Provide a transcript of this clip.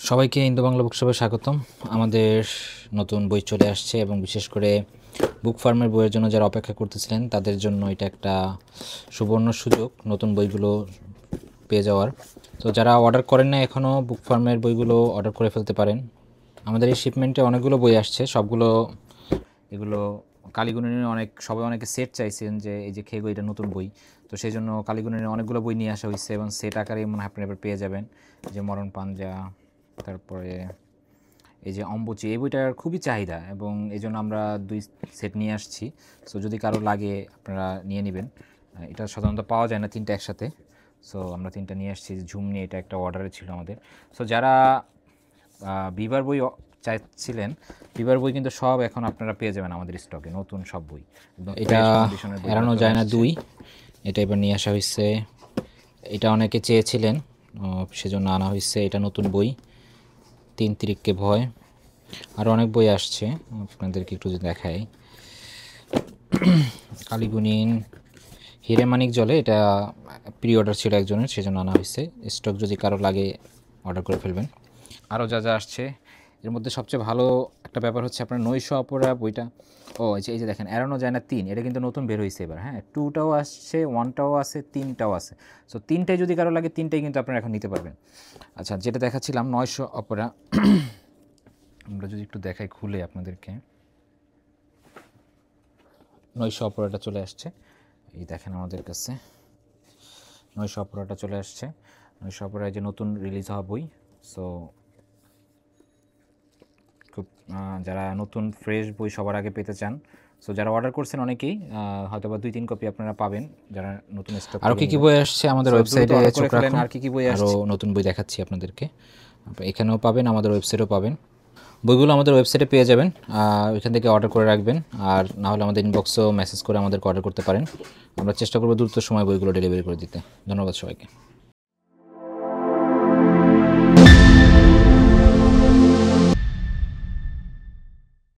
সবাইকে ইন্দো বাংলা বুকশপে স্বাগতম। আমাদের নতুন বই চলে আসছে এবং বিশেষ করে বুক ফার্মের বইয়ের জন্য যারা অপেক্ষা করতেছিলেন তাদের জন্য এটা একটা সুবর্ণ সুযোগ নতুন বইগুলো পেয়ে যাওয়ার। তো যারা অর্ডার করেন না এখনও বুক ফার্মের বইগুলো অর্ডার করে ফেলতে পারেন। আমাদের এই শিপমেন্টে অনেকগুলো বই আসছে, সবগুলো এগুলো কালীগুণনের সবাই অনেকে সেট চাইছেন যে এই যে খেগো এটা নতুন বই, তো সেই জন্য কালীগুণনের অনেকগুলো বই নিয়ে আসা হয়েছে এবং সেট আকারে মনে হয় আপনারা এবার পেয়ে যাবেন। যে মরণ পাঞ্জা, তারপরে এই যে অম্বুচি, এই বইটার খুবই চাহিদা এবং এই জন্য আমরা 2 সেট নিয়ে আসছি। সো যদি কারো লাগে আপনারা নিয়ে নেবেন। এটা সাধারণত পাওয়া যায় না 3টা একসাথে, সো আমরা 3টা নিয়ে আসছি। ঝুম নিয়ে এটা একটা অর্ডারে ছিল আমাদের। সো যারা বিবার বই চাইছিলেন, বিবার বই কিন্তু সব এখন আপনারা পেয়ে যাবেন আমাদের স্টকে, নতুন সব বই। এটা এড়ানো যায় না 2, এটা এবার নিয়ে আসা হয়েছে। এটা অনেকে চেয়েছিলেন, সেজন্য আনা হয়েছে। এটা নতুন বই 3 তিরিককে ভয়। আর অনেক বই আসছে, আপনাদেরকে একটু যদি দেখাই। কালীগুণিন হিরে মানিক জলে, এটা প্রি অর্ডার ছিল একজনের, সেজন্য আনা হয়েছে। স্টক যদি কারো লাগে অর্ডার করে ফেলবেন। আরও যা যা আসছে এর মধ্যে সবচেয়ে ভালো একটা ব্যাপার হচ্ছে আপনার নৈশ অপরা বইটা। এই যে দেখেন, এড়ানো যায় না 3, এটা কিন্তু নতুন বের হয়েছে এবার। হ্যাঁ, 2টাও আসছে, 1টাও আছে, 3টাও আছে। সো 3টাই যদি কারো লাগে 3টাই কিন্তু আপনারা এখন নিতে পারবেন। আচ্ছা, যেটা দেখাচ্ছিলাম নৈশ অপরা, আমরা যদি একটু দেখাই খুলে আপনাদেরকে। নৈশ অপরাটা চলে আসছে, এই দেখেন আমাদের কাছে নৈশ অপরাটা চলে আসছে। নৈশ অপরায় যে নতুন রিলিজ হওয়া বই। সো খুব যারা নতুন ফ্রেশ বই সবার আগে পেতে চান, সো যারা অর্ডার করছেন অনেকেই হয়তো বা 2-3 কপি আপনারা পাবেন যারা নতুন স্টক। আরও কী কী বই আসছে আমাদের ওয়েবসাইটে চোখ রাখুন। আর কী বই আসছে, আরও নতুন বই দেখাচ্ছি আপনাদেরকে। এখানেও পাবেন, আমাদের ওয়েবসাইটেও পাবেন। বইগুলো আমাদের ওয়েবসাইটে পেয়ে যাবেন, ওইখান থেকে অর্ডার করে রাখবেন। আর না হলে আমাদের ইনবক্সেও মেসেজ করে আমাদেরকে অর্ডার করতে পারেন। আমরা চেষ্টা করব দ্রুত সময় বইগুলো ডেলিভারি করে দিতে। ধন্যবাদ সবাইকে।